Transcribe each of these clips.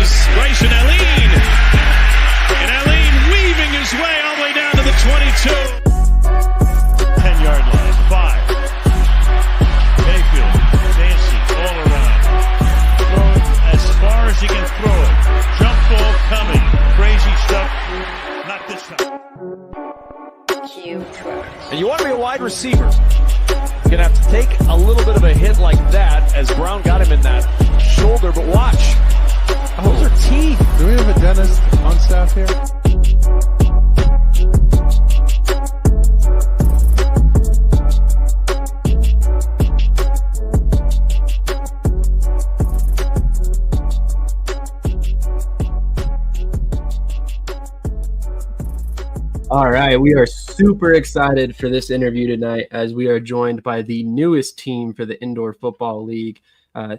is Grayson Allen. And Allen weaving his way all the way down to the 22. 10-yard line. 5. Mayfield. Dancy all around. Throw it as far as he can throw it. Jump ball coming. Crazy stuff. Not this time. And you want to be a wide receiver. You're going to have to take a little bit of a hit like that as Brown got him in that shoulder, but watch. Those are teeth. Do we have a dentist on staff here? All right, we are super excited for this interview tonight as we are joined by the newest team for the Indoor Football League.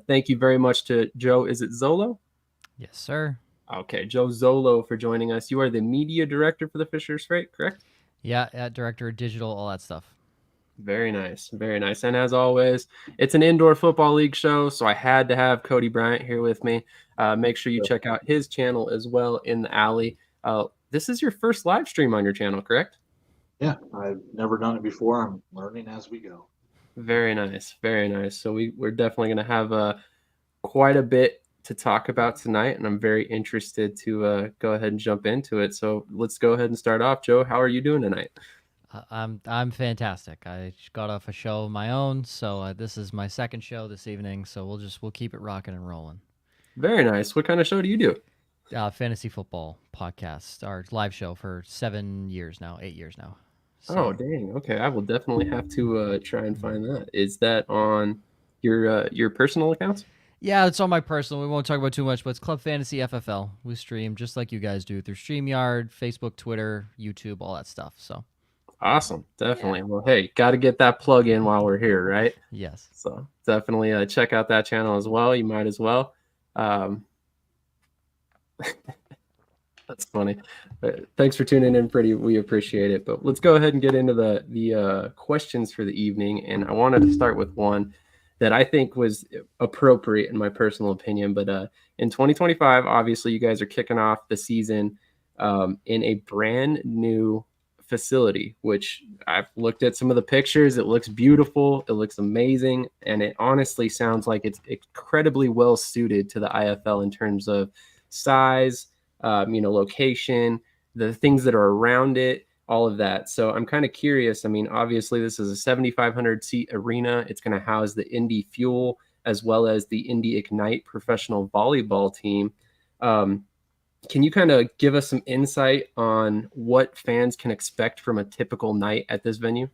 Thank you very much to Joe. Is it Zolo? Yes, sir. Okay, Joe Zolo for joining us. You are the media director for the Fisher's Freight, correct? Yeah, director of digital, all that stuff. Very nice, very nice. And as always, it's an Indoor Football League show, so I had to have Cody Bryant here with me. Make sure you check out his channel as well, In the Alley. This is your first live stream on your channel, correct? Yeah, I've never done it before. I'm learning as we go. Very nice, very nice. So we're definitely going to have quite a bit to talk about tonight, and I'm very interested to go ahead and jump into it. So let's go ahead and start off. Joe, how are you doing tonight? I'm fantastic. I just got off a show of my own, so this is my second show this evening. So we'll keep it rocking and rolling. Very nice. What kind of show do you do? Fantasy football podcast, our live show for 8 years now. So, oh, dang. Okay, I will definitely have to try and find that. Is that on your personal accounts? Yeah, it's on my personal. We won't talk about too much, but it's Club Fantasy FFL. We stream just like you guys do through StreamYard, Facebook, Twitter, YouTube, all that stuff. So awesome. Definitely. Yeah. Well, hey, got to get that plug in while we're here, right? Yes. So definitely check out that channel as well. You might as well. That's funny. Thanks for tuning in, Pretty. We appreciate it. But let's go ahead and get into the questions for the evening. And I wanted to start with one that I think was appropriate in my personal opinion. But in 2025, obviously, you guys are kicking off the season in a brand new facility, which I've looked at some of the pictures. It looks beautiful. It looks amazing. And it honestly sounds like it's incredibly well suited to the IFL in terms of size, location, the things that are around it, all of that. So I'm kind of curious. I mean, obviously this is a 7,500 seat arena. It's going to house the Indy Fuel as well as the Indy Ignite professional volleyball team. Can you kind of give us some insight on what fans can expect from a typical night at this venue?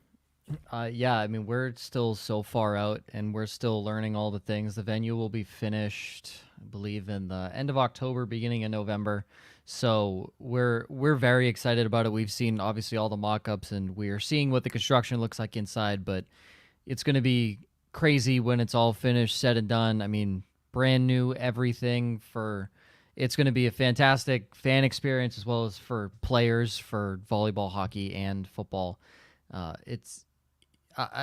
Yeah, I mean, we're still so far out and we're still learning all the things. The venue will be finished, I believe, in the end of October, beginning of November. So we're very excited about it. We've seen, obviously, all the mock-ups, and we're seeing what the construction looks like inside, but it's going to be crazy when it's all finished, said and done. I mean, brand new everything it's going to be a fantastic fan experience as well as for players for volleyball, hockey, and football. It's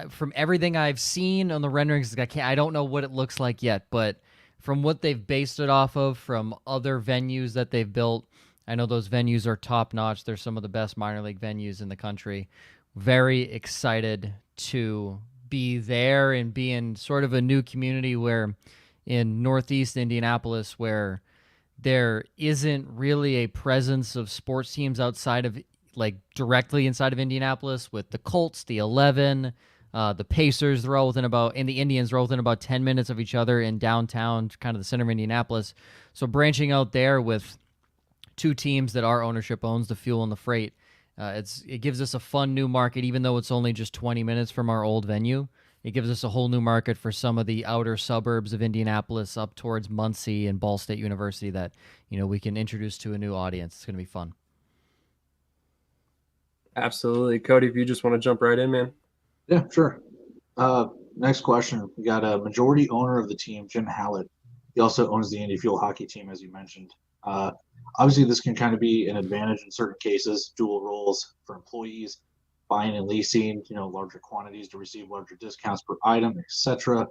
from everything I've seen on the renderings, I don't know what it looks like yet, but from what they've based it off of from other venues that they've built, I know those venues are top notch. They're some of the best minor league venues in the country. Very excited to be there and be in sort of a new community where in Northeast Indianapolis, where there isn't really a presence of sports teams outside of directly inside of Indianapolis, with the Colts, the 11, the Pacers, and the Indians they're within about 10 minutes of each other in downtown, kind of the center of Indianapolis. So branching out there with two teams that our ownership owns, the Fuel and the Freight, it gives us a fun new market, even though it's only just 20 minutes from our old venue. It gives us a whole new market for some of the outer suburbs of Indianapolis up towards Muncie and Ball State University that, we can introduce to a new audience. It's going to be fun. Absolutely. Cody, if you just want to jump right in, man. Yeah, sure. Next question. We got a majority owner of the team, Jim Hallett. He also owns the Indy Fuel hockey team, as you mentioned. Obviously, this can kind of be an advantage in certain cases, dual roles for employees, buying and leasing, larger quantities to receive larger discounts per item, etc.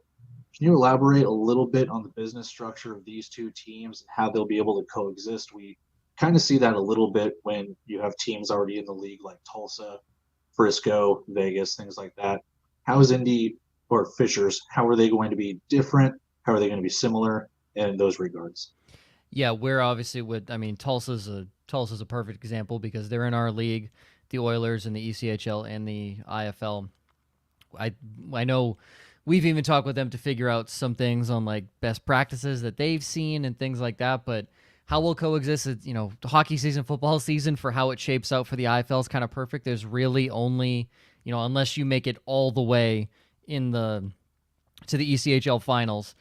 Can you elaborate a little bit on the business structure of these two teams and how they'll be able to coexist? We kind of see that a little bit when you have teams already in the league like Tulsa, Frisco, Vegas, things like that. How is Indy or Fishers, how are they going to be different? How are they going to be similar in those regards? Yeah, we're obviously Tulsa's a perfect example because they're in our league, the Oilers and the ECHL and the IFL. I know we've even talked with them to figure out some things on like best practices that they've seen and things like that, but how we'll coexist is, the hockey season, football season, for how it shapes out for the IFL is kind of perfect. There's really only, unless you make it all the way to the ECHL finals,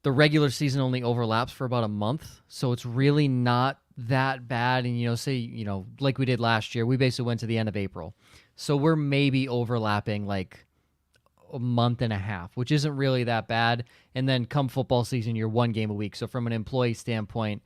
the regular season only overlaps for about a month, so it's really not that bad. And like we did last year, we basically went to the end of April, so we're maybe overlapping like a month and a half, which isn't really that bad. And then come football season, you're one game a week. So from an employee standpoint,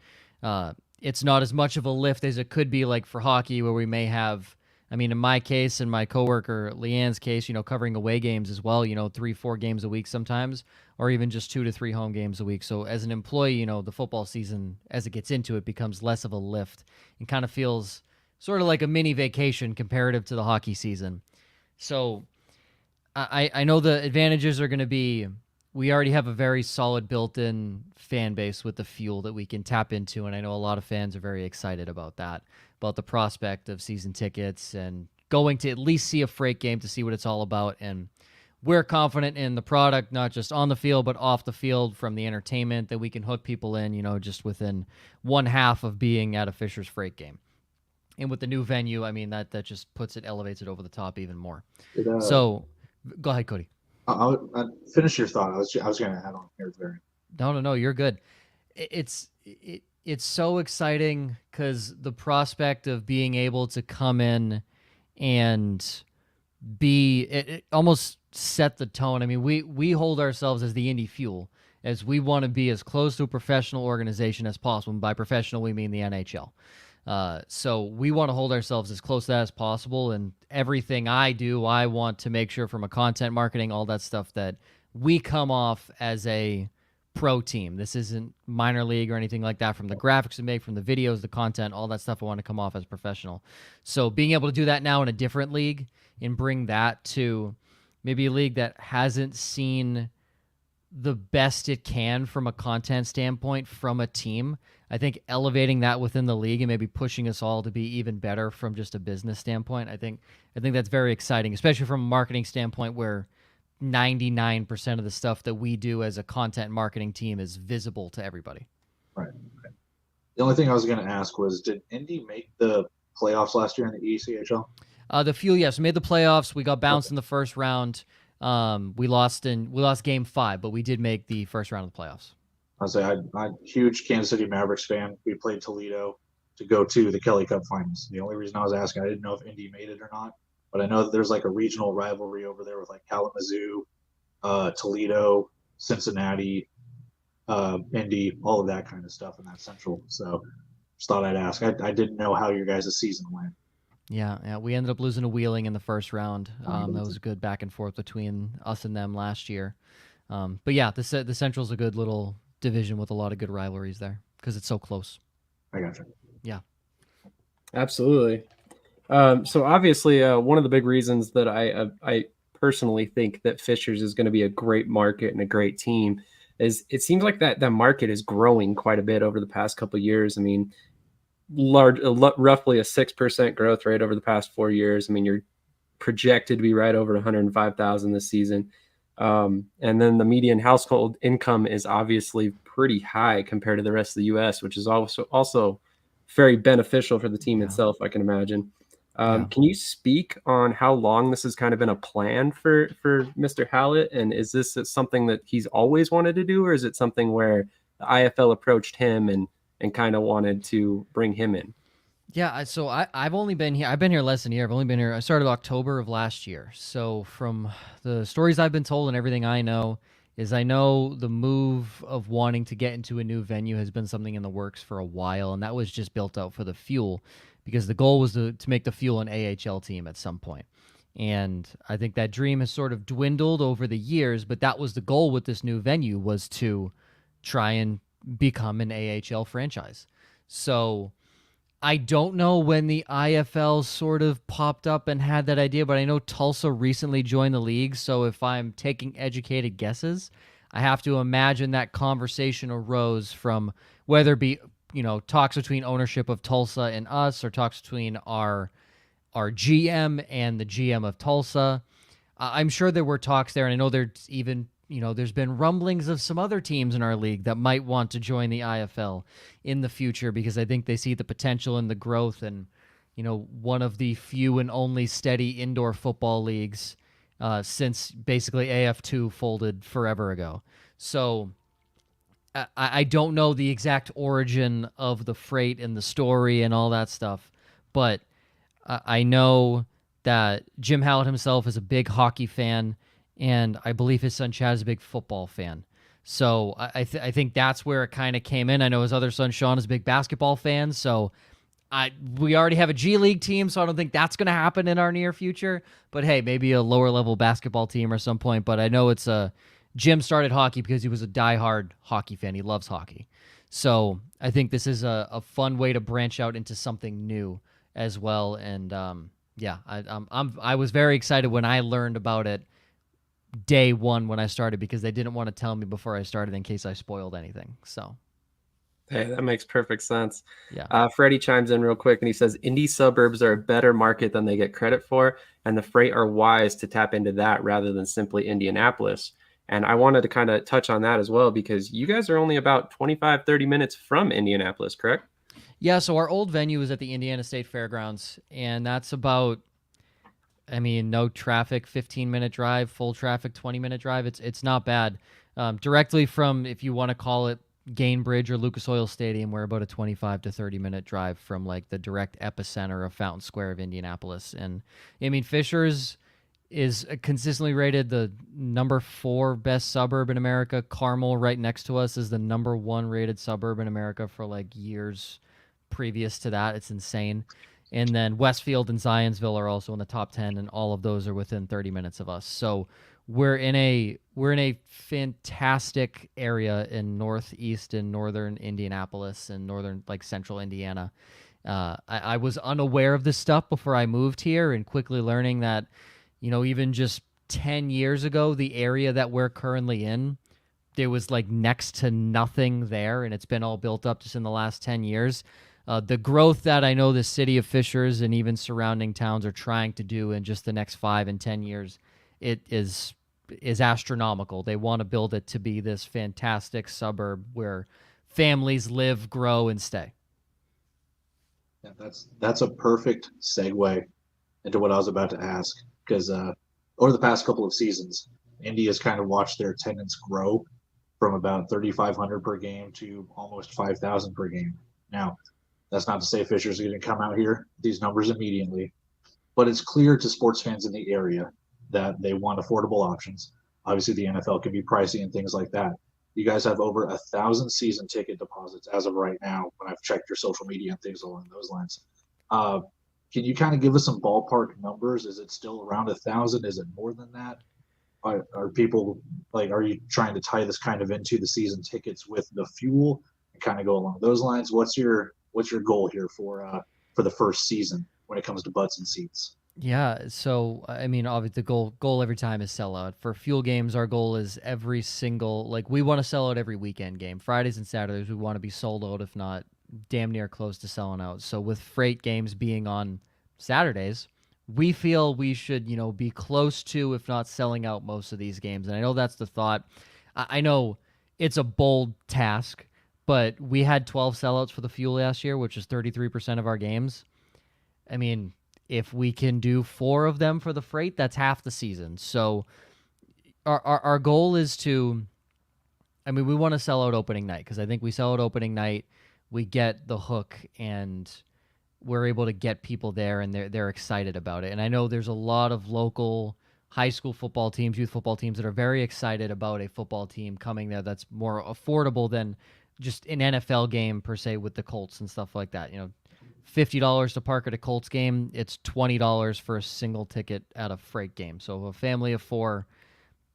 it's not as much of a lift as it could be like for hockey, where we may have, in my case and my coworker Leanne's case, covering away games as well, 3-4 games a week sometimes, or even just 2 to 3 home games a week. So as an employee, the football season, as it gets into it, becomes less of a lift and kind of feels sort of like a mini vacation comparative to the hockey season. So I know the advantages are going to be, we already have a very solid built-in fan base with the fuel that we can tap into, and I know a lot of fans are very excited about that, about the prospect of season tickets and going to at least see a Freight game to see what it's all about. And we're confident in the product, not just on the field, but off the field, from the entertainment that we can hook people in, just within one half of being at a Fisher's Freight game. And with the new venue, that just elevates it over the top even more. So go ahead, Cody. I'll finish your thought. I was going to add on here at the very end. No, you're good. It's so exciting because the prospect of being able to come in and it almost set the tone. We hold ourselves as the Indy Fuel, as we want to be as close to a professional organization as possible. And by professional, we mean the NHL. So we want to hold ourselves as close to that as possible. And everything I do, I want to make sure, from a content marketing, all that stuff, that we come off as a pro team. This isn't minor league or anything like that. From the graphics we make, from the videos, the content, all that stuff, I want to come off as professional. So being able to do that now in a different league and bring that to maybe a league that hasn't seen the best it can from a content standpoint from a team, I think elevating that within the league and maybe pushing us all to be even better from just a business standpoint, I think that's very exciting, especially from a marketing standpoint, where 99% of the stuff that we do as a content marketing team is visible to everybody. Right. The only thing I was going to ask was, did Indy make the playoffs last year in the ECHL? The Fuel, yes, we made the playoffs. We got bounced in the first round. We lost game 5, but we did make the first round of the playoffs. I'm a huge Kansas City Mavericks fan. We played Toledo to go to the Kelly Cup finals. The only reason I was asking, I didn't know if Indy made it or not, but I know that there's like a regional rivalry over there with like Kalamazoo, Toledo, Cincinnati, Indy, all of that kind of stuff in that central. So just thought I'd ask. I didn't know how your guys' season went. Yeah, we ended up losing to Wheeling in the first round. That was a good back and forth between us and them last year. But yeah, the Central's a good little division with a lot of good rivalries there because it's so close. I gotcha. Yeah, absolutely. So obviously, one of the big reasons that I personally think that Fishers is going to be a great market and a great team is it seems like that market is growing quite a bit over the past couple of years. Roughly a 6% growth rate over the past 4 years. You're projected to be right over 105,000 this season. And then the median household income is obviously pretty high compared to the rest of the U.S., which is also very beneficial for the team itself, I can imagine. Can you speak on how long this has kind of been a plan for Mr. Hallett? And is this something that he's always wanted to do, or is it something where the IFL approached him and kind of wanted to bring him in? Yeah, so I've only been here. I've been here less than a year. I've only been here. I started October of last year. So from the stories I've been told and everything I know the move of wanting to get into a new venue has been something in the works for a while, and that was just built out for the Fuel because the goal was to make the Fuel an AHL team at some point. And I think that dream has sort of dwindled over the years, but that was the goal with this new venue, was to try and become an AHL franchise. So I don't know when the IFL sort of popped up and had that idea, but I know Tulsa recently joined the league. So if I'm taking educated guesses, I have to imagine that conversation arose from whether it be, talks between ownership of Tulsa and us, or talks between our GM and the GM of Tulsa. I'm sure there were talks there, and I know there's even, there's been rumblings of some other teams in our league that might want to join the IFL in the future, because I think they see the potential and the growth, and, one of the few and only steady indoor football leagues since basically AF2 folded forever ago. So I don't know the exact origin of the Freight and the story and all that stuff, but I know that Jim Hallett himself is a big hockey fan, and I believe his son Chad is a big football fan. So I think that's where it kind of came in. I know his other son Sean is a big basketball fan, so we already have a G League team, so I don't think that's going to happen in our near future. But hey, maybe a lower level basketball team or some point. But I know Jim started hockey because he was a diehard hockey fan. He loves hockey. So I think this is a fun way to branch out into something new as well. And I was very excited when I learned about it day one when I started, because they didn't want to tell me before I started in case I spoiled anything. So Hey, that makes perfect sense. yeah. Freddie chimes in real quick, and he says Indy suburbs are a better market than they get credit for, and the Freight are wise to tap into that rather than simply Indianapolis. And I wanted to kind of touch on that as well, because you guys are only about 25-30 minutes from Indianapolis, correct? Yeah, so our old venue is at the Indiana State Fairgrounds, and that's about, no traffic, 15-minute drive, full traffic, 20-minute drive. It's not bad. Directly from, if you want to call it Gainbridge or Lucas Oil Stadium, we're about a 25 to 30-minute drive from like the direct epicenter of Fountain Square of Indianapolis. And Fishers is consistently rated the number 4 best suburb in America. Carmel, right next to us, is the number 1 rated suburb in America for like years previous to that. It's insane. And then Westfield and Zionsville are also in the top 10, and all of those are within 30 minutes of us. So we're in a fantastic area in northeast and northern Indianapolis and northern, like, central Indiana. I was unaware of this stuff before I moved here, and quickly learning that, even just 10 years ago, the area that we're currently in, there was like next to nothing there, and it's been all built up just in the last 10 years. The growth that I know the city of Fishers and even surrounding towns are trying to do in just the next 5 and 10 years, it is astronomical. They want to build it to be this fantastic suburb where families live, grow, and stay. Yeah, that's a perfect segue into what I was about to ask, because over the past couple of seasons, Indy has kind of watched their attendance grow from about 3,500 per game to almost 5,000 per game. Now, that's not to say Fishers are going to come out here with these numbers immediately, but it's clear to sports fans in the area that they want affordable options. Obviously, the NFL can be pricey and things like that. You guys have over 1,000 season ticket deposits as of right now, when I've checked your social media and things along those lines. Can you kind of give us some ballpark numbers? Is it still around 1,000? Is it more than that? Are people are you trying to tie this kind of into the season tickets with the fuel and kind of go along those lines? What's your goal here for the first season when it comes to butts and seats? Yeah, so obviously the goal every time is sell out. For fuel games, our goal is every single, we want to sell out every weekend game. Fridays and Saturdays, we want to be sold out, if not damn near close to selling out. So with Freight games being on Saturdays, we feel we should, be close to, if not selling out, most of these games. And I know that's the thought. I know it's a bold task, but we had 12 sellouts for the fuel last year, which is 33% of our games. If we can do 4 of them for the Freight, that's half the season. So our goal is to, we want to sell out opening night, because I think we sell out opening night, we get the hook, and we're able to get people there, and they're excited about it. And I know there's a lot of local high school football teams, youth football teams that are very excited about a football team coming there that's more affordable than just an NFL game per se with the Colts and stuff like that. $50 to park at a Colts game, it's $20 for a single ticket at a Freight game. So a family of 4,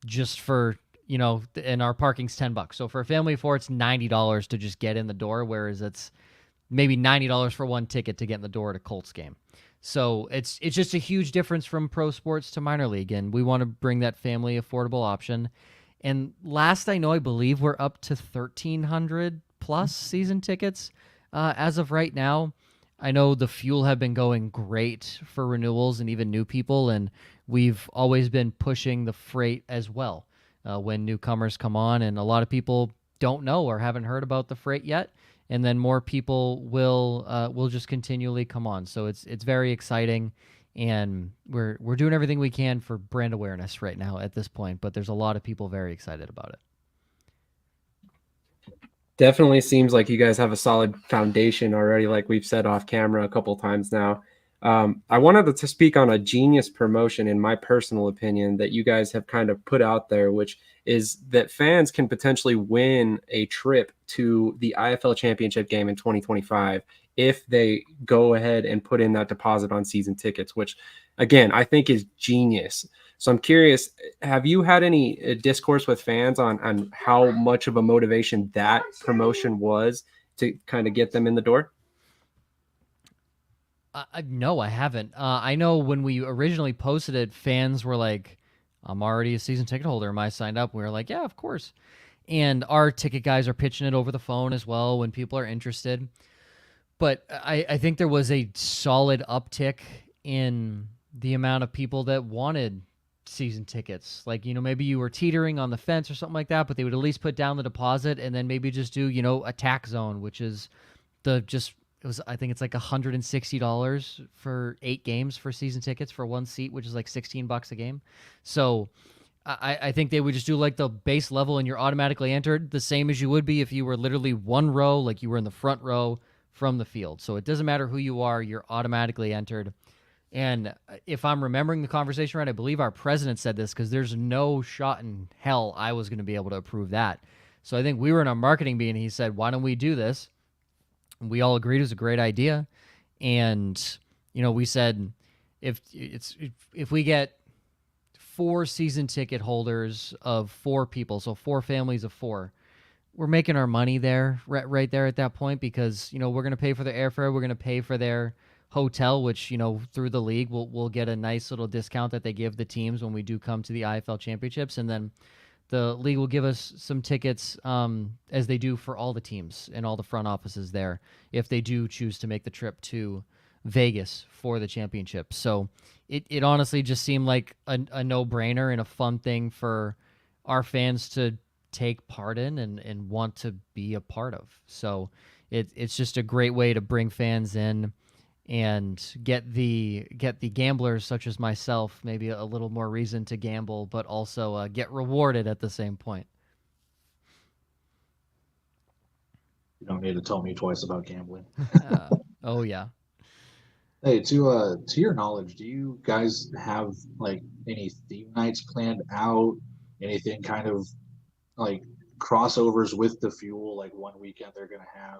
just for, and our parking's $10. So for a family of 4, it's $90 to just get in the door, whereas it's maybe $90 for one ticket to get in the door at a Colts game. So it's just a huge difference from pro sports to minor league, and we want to bring that family affordable option. And last I know, I believe we're up to 1,300 plus season tickets as of right now. I know the Fuel have been going great for renewals and even new people, and we've always been pushing the Freight as well when newcomers come on, and a lot of people don't know or haven't heard about the Freight yet, and then more people will just continually come on. So it's very exciting, and we're doing everything we can for brand awareness right now at this point, but there's a lot of people very excited about it. Definitely seems like you guys have a solid foundation already, like we've said off camera a couple times now. I wanted to speak on a genius promotion, in my personal opinion, that you guys have kind of put out there, which is that fans can potentially win a trip to the IFL Championship game in 2025 if they go ahead and put in that deposit on season tickets, which, again, I think is genius. So I'm curious, have you had any discourse with fans on how much of a motivation that promotion was to kind of get them in the door? No, I haven't. I know when we originally posted it, fans were like, I'm already a season ticket holder. Am I signed up? We were like, yeah, of course. And our ticket guys are pitching it over the phone as well when people are interested. But I think there was a solid uptick in the amount of people that wanted season tickets. Like, maybe you were teetering on the fence or something like that, but they would at least put down the deposit and then maybe just do, a tax zone, which is I think it's like $160 for 8 games for season tickets for one seat, which is like $16 a game. So I think they would just do like the base level, and you're automatically entered the same as you would be if you were literally one row, like you were in the front row from the field. So it doesn't matter who you are, you're automatically entered. And if I'm remembering the conversation right, I believe our president said this, because there's no shot in hell I was going to be able to approve that. So I think we were in our marketing meeting, and he said, why don't we do this? We all agreed it was a great idea. And, we said, if we get 4 season ticket holders of 4 people, so 4 families of 4, we're making our money there, right there at that point, because, we're going to pay for their airfare. We're going to pay for their hotel, which, through the league, we'll get a nice little discount that they give the teams when we do come to the IFL championships. And then the league will give us some tickets, as they do for all the teams and all the front offices there, if they do choose to make the trip to Vegas for the championship. So it honestly just seemed like a no-brainer and a fun thing for our fans to take part in and want to be a part of. So it's just a great way to bring fans in and get the gamblers such as myself maybe a little more reason to gamble, but also get rewarded at the same point. You don't need to tell me twice about gambling. Oh yeah. Hey, to your knowledge, do you guys have like any theme nights planned out? Anything kind of like crossovers with the Fuel? Like one weekend they're gonna have,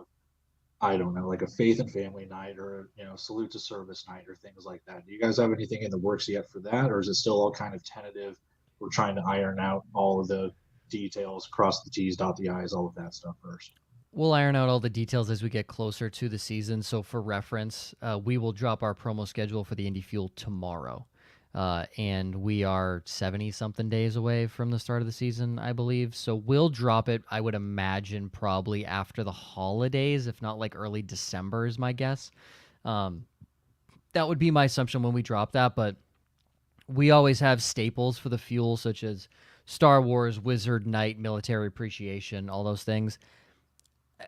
I don't know, like a faith and family night, or salute to service night, or things like that. Do you guys have anything in the works yet for that, or is it still all kind of tentative? We're trying to iron out all of the details, cross the T's, dot the I's, all of that stuff first. We'll iron out all the details as we get closer to the season. So for reference, we will drop our promo schedule for the Indy Fuel tomorrow. And we are 70-something days away from the start of the season, I believe. So we'll drop it, I would imagine, probably after the holidays, if not like early December is my guess. That would be my assumption when we drop that. But we always have staples for the Fuel, such as Star Wars, Wizard Night, Military Appreciation, all those things.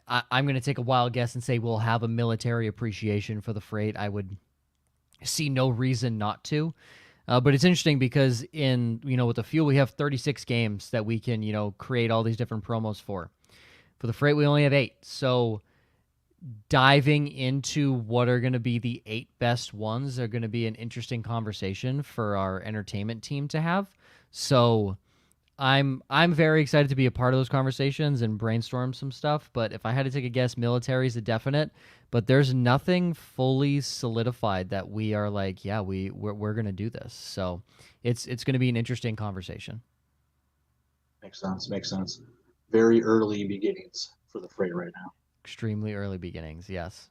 I'm going to take a wild guess and say we'll have a military appreciation for the Freight. I would see no reason not to. But it's interesting because with the Fuel, we have 36 games that we can, create all these different promos for. For the Freight, we only have 8. So diving into what are going to be the 8 best ones are going to be an interesting conversation for our entertainment team to have. So I'm very excited to be a part of those conversations and brainstorm some stuff. But if I had to take a guess, military is a definite. But there's nothing fully solidified that we are like, yeah, we're gonna do this. So it's gonna be an interesting conversation. Makes sense. Makes sense. Very early beginnings for the freight right now. Extremely early beginnings, yes.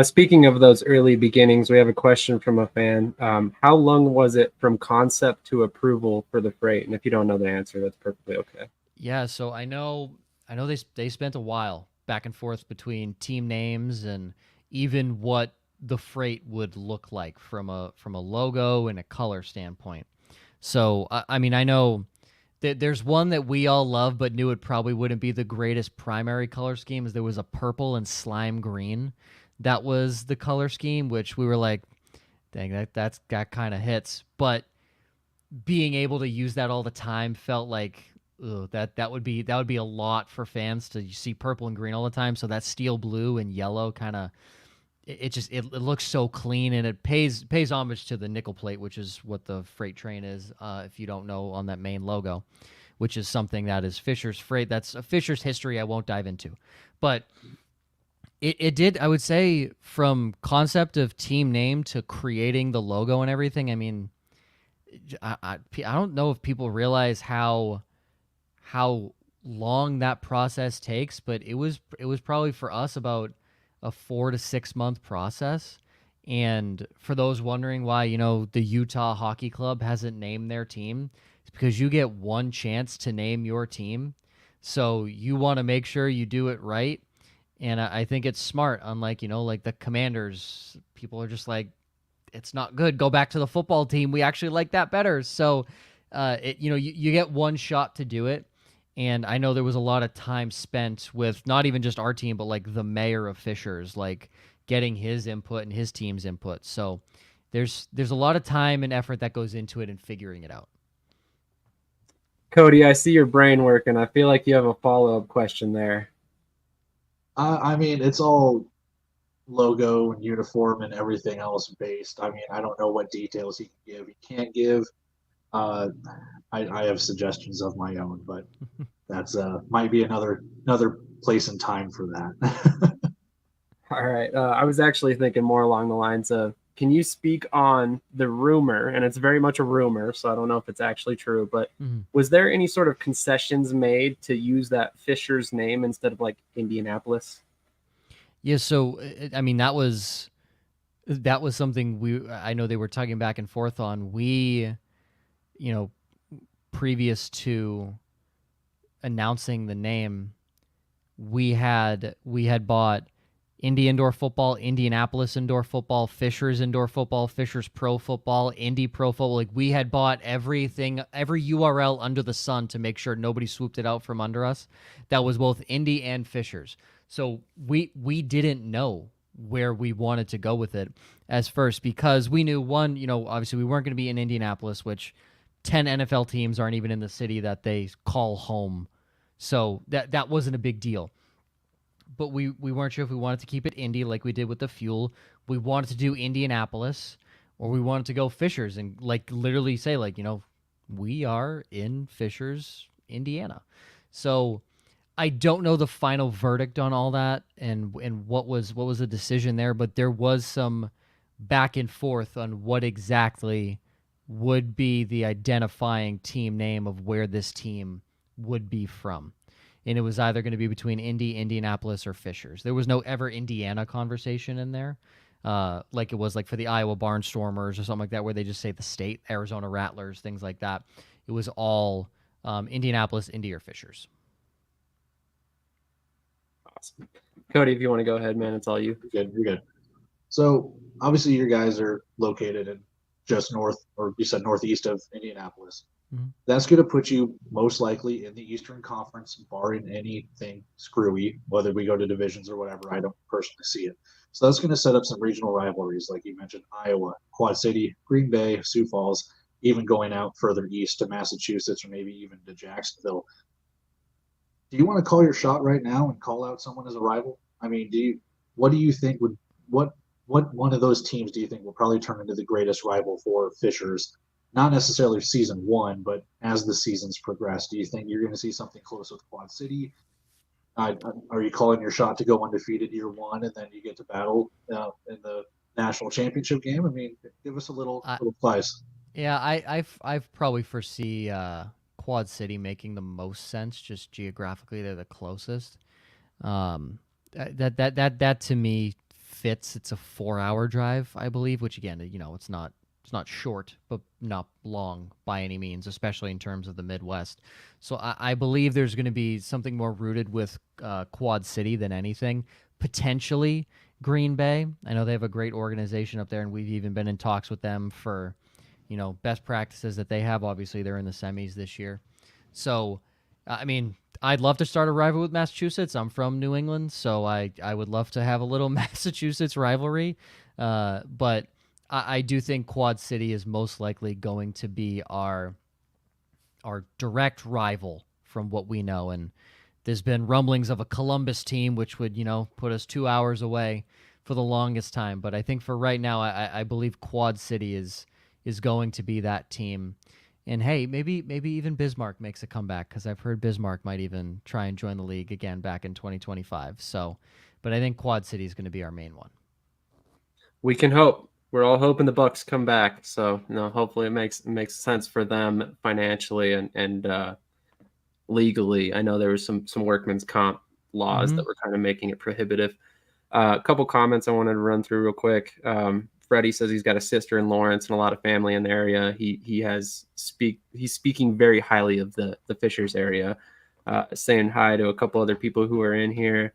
Speaking of those early beginnings, we have a question from a fan. How long was it from concept to approval for the freight? And if you don't know the answer, that's perfectly okay. Yeah, so I know they spent a while back and forth between team names and even what the freight would look like from a logo and a color standpoint. So I mean, I know that there's one that we all love but knew it probably wouldn't be the greatest primary color scheme. Is there was a purple and slime green. That was the color scheme, which we were like, dang, that kind of hits. But being able to use that all the time felt like, ugh, that would be a lot for fans to see purple and green all the time. So that steel blue and yellow kind of it looks so clean, and it pays homage to the nickel plate, which is what the freight train is. If you don't know, on that main logo, which is something that is Fisher's freight. That's a Fisher's history I won't dive into, but it did, I would say, from concept of team name to creating the logo and everything. I mean, I don't know if people realize how long that process takes, but it was probably for us about a 4 to 6 month process. And for those wondering why, the Utah Hockey Club hasn't named their team, it's because you get one chance to name your team. So you want to make sure you do it right. And I think it's smart, unlike, like the Commanders. People are just like, it's not good. Go back to the football team. We actually like that better. So, you get one shot to do it. And I know there was a lot of time spent with not even just our team, but like the mayor of Fishers, like getting his input and his team's input. So there's a lot of time and effort that goes into it and figuring it out. Cody, I see your brain working. I feel like you have a follow-up question there. I mean, it's all logo and uniform and everything else based. I mean, I don't know what details he can give. He can't give. I have suggestions of my own, but that's might be another place and time for that. All right. I was actually thinking more along the lines of, can you speak on the rumor? And it's very much a rumor, so I don't know if it's actually true, but was there any sort of concessions made to use that Fisher's name instead of like Indianapolis? Yeah, so I mean that was something I know they were tugging back and forth on. We, previous to announcing the name, we had bought Indy indoor football, Indianapolis indoor football, Fishers indoor football, Fishers pro football, Indy pro football. Like we had bought everything, every URL under the sun to make sure nobody swooped it out from under us. That was both Indy and Fishers. So we didn't know where we wanted to go with it as first, because we knew one, obviously we weren't going to be in Indianapolis, which 10 NFL teams aren't even in the city that they call home. So that wasn't a big deal. But we weren't sure if we wanted to keep it Indy like we did with the fuel. We wanted to do Indianapolis, or we wanted to go Fishers and like literally say like, we are in Fishers, Indiana. So I don't know the final verdict on all that and what was the decision there, but there was some back and forth on what exactly would be the identifying team name of where this team would be from. And it was either going to be between Indy, Indianapolis, or Fishers. There was no ever Indiana conversation in there, like it was like for the Iowa Barnstormers or something like that, where they just say the state, Arizona Rattlers, things like that. It was all Indianapolis, Indy, or Fishers. Awesome. Cody, if you want to go ahead, man, it's all you. You're good. So obviously, you guys are located in just north, or you said northeast of Indianapolis. That's going to put you most likely in the Eastern Conference, barring anything screwy, whether we go to divisions or whatever. I don't personally see it. So that's going to set up some regional rivalries, like you mentioned, Iowa, Quad City, Green Bay, Sioux Falls, even going out further east to Massachusetts or maybe even to Jacksonville. Do you want to call your shot right now and call out someone as a rival? I mean, what do you think what one of those teams do you think will probably turn into the greatest rival for Fishers not necessarily season one, but as the seasons progress? Do you think you're going to see something close with Quad City? Are you calling your shot to go undefeated year one and then you get to battle in the national championship game? I mean, give us a little slice. Yeah, I've probably foresee Quad City making the most sense. Just geographically, they're the closest. That to me fits. It's a 4-hour drive, I believe. Which again, it's not short, but not long by any means, especially in terms of the Midwest. So I believe there's going to be something more rooted with Quad City than anything. Potentially Green Bay. I know they have a great organization up there, and we've even been in talks with them for best practices that they have. Obviously, they're in the semis this year. So, I mean, I'd love to start a rivalry with Massachusetts. I'm from New England, so I would love to have a little Massachusetts rivalry. But I do think Quad City is most likely going to be our direct rival from what we know. And there's been rumblings of a Columbus team, which would, put us 2 hours away for the longest time. But I think for right now, I believe Quad City is going to be that team. And hey, maybe even Bismarck makes a comeback, because I've heard Bismarck might even try and join the league again back in 2025. So, but I think Quad City is going to be our main one. We can hope. We're all hoping the Bucks come back. So, hopefully it makes sense for them financially and legally. I know there was some workman's comp laws that were kind of making it prohibitive. A couple comments I wanted to run through real quick. Freddie says he's got a sister in Lawrence and a lot of family in the area. He's speaking very highly of the Fishers area, saying hi to a couple other people who are in here.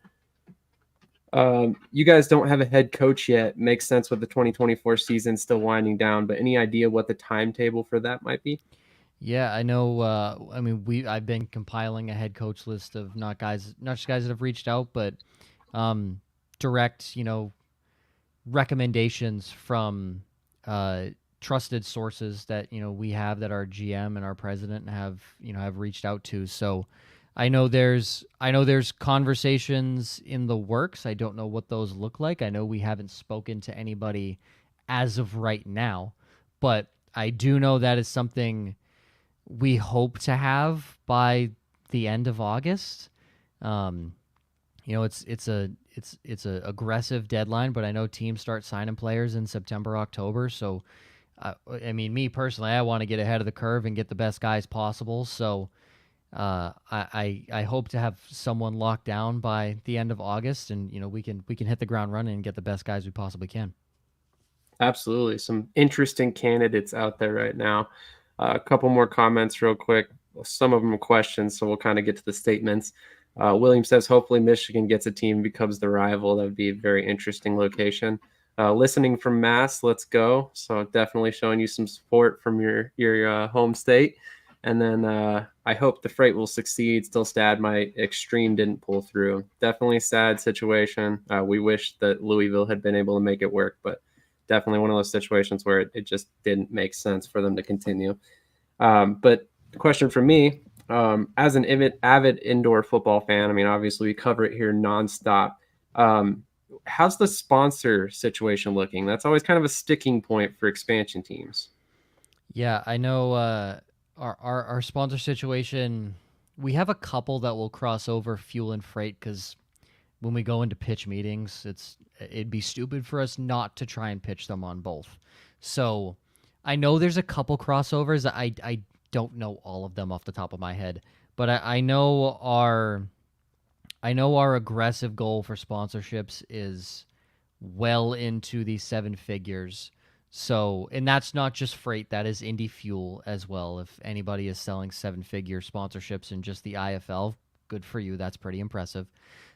You guys don't have a head coach yet. Makes sense with the 2024 season still winding down, but any idea what the timetable for that might be? Yeah, I know. I've been compiling a head coach list of not just guys that have reached out, but direct, recommendations from trusted sources that we have, that our GM and our president have reached out to. So I know there's conversations in the works. I don't know what those look like. I know we haven't spoken to anybody as of right now, but I do know that is something we hope to have by the end of August. It's a aggressive deadline, but I know teams start signing players in September, October. So, me personally, I want to get ahead of the curve and get the best guys possible. So, I hope to have someone locked down by the end of August, and we can hit the ground running and get the best guys we possibly can. Absolutely, some interesting candidates out there right now. A couple more comments real quick. Some of them are questions, so we'll kind of get to the statements. William says, hopefully Michigan gets a team, becomes the rival. That would be a very interesting location. Listening from Mass, let's go. So definitely showing you some support from your home state. And then I hope the Freight will succeed. Still sad my extreme didn't pull through. Definitely sad situation. We wish that Louisville had been able to make it work, but definitely one of those situations where it just didn't make sense for them to continue. But the question for me, as an avid indoor football fan, obviously we cover it here nonstop. How's the sponsor situation looking? That's always kind of a sticking point for expansion teams. Yeah, I know our sponsor situation, we have a couple that will cross over fuel and freight, because when we go into pitch meetings, it'd be stupid for us not to try and pitch them on both. So I know there's a couple crossovers. I don't know all of them off the top of my head, but I know our aggressive goal for sponsorships is well into the 7 figures. So, and that's not just freight, that is Indy fuel as well. If anybody is selling 7-figure sponsorships in just the IFL, good for you. That's pretty impressive.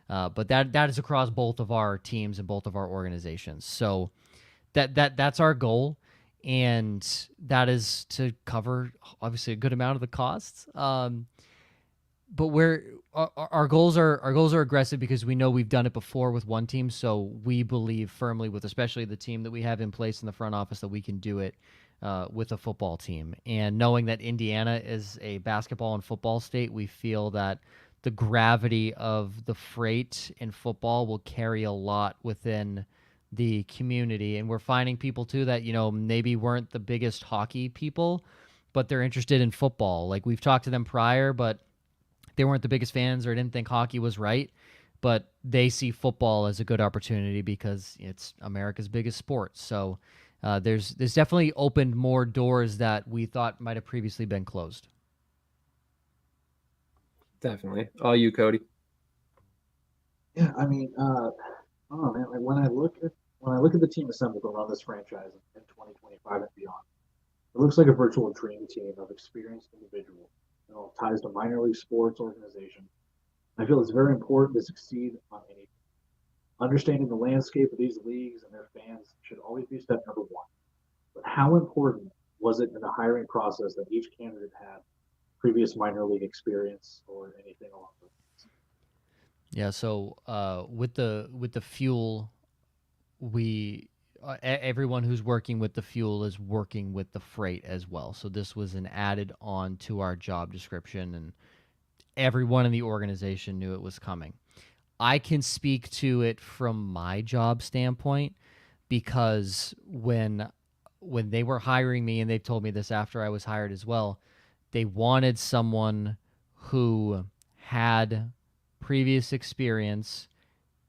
But that is across both of our teams and both of our organizations. So that's our goal, and that is to cover obviously a good amount of the costs. But our goals are aggressive, because we know we've done it before with one team. So we believe firmly, with especially the team that we have in place in the front office, that we can do it with a football team. And knowing that Indiana is a basketball and football state, we feel that the gravity of the freight in football will carry a lot within the community. And we're finding people too that, maybe weren't the biggest hockey people, but they're interested in football. Like, we've talked to them prior, but they weren't the biggest fans or didn't think hockey was right, but they see football as a good opportunity because it's America's biggest sport. So there's definitely opened more doors that we thought might have previously been closed. Definitely. All you, Cody. Yeah, I mean, I don't know, man. Like when I look at the team assembled around this franchise in 2025 and beyond, it looks like a virtual dream team of experienced individuals, ties to minor league sports organization. I feel it's very important to succeed on any. Understanding the landscape of these leagues and their fans should always be step number one. But how important was it in the hiring process that each candidate had previous minor league experience or anything along those lines? Yeah. So with the fuel, everyone who's working with the fuel is working with the freight as well. So this was an added on to our job description, and everyone in the organization knew it was coming. I can speak to it from my job standpoint because when they were hiring me, and they've told me this after I was hired as well, they wanted someone who had previous experience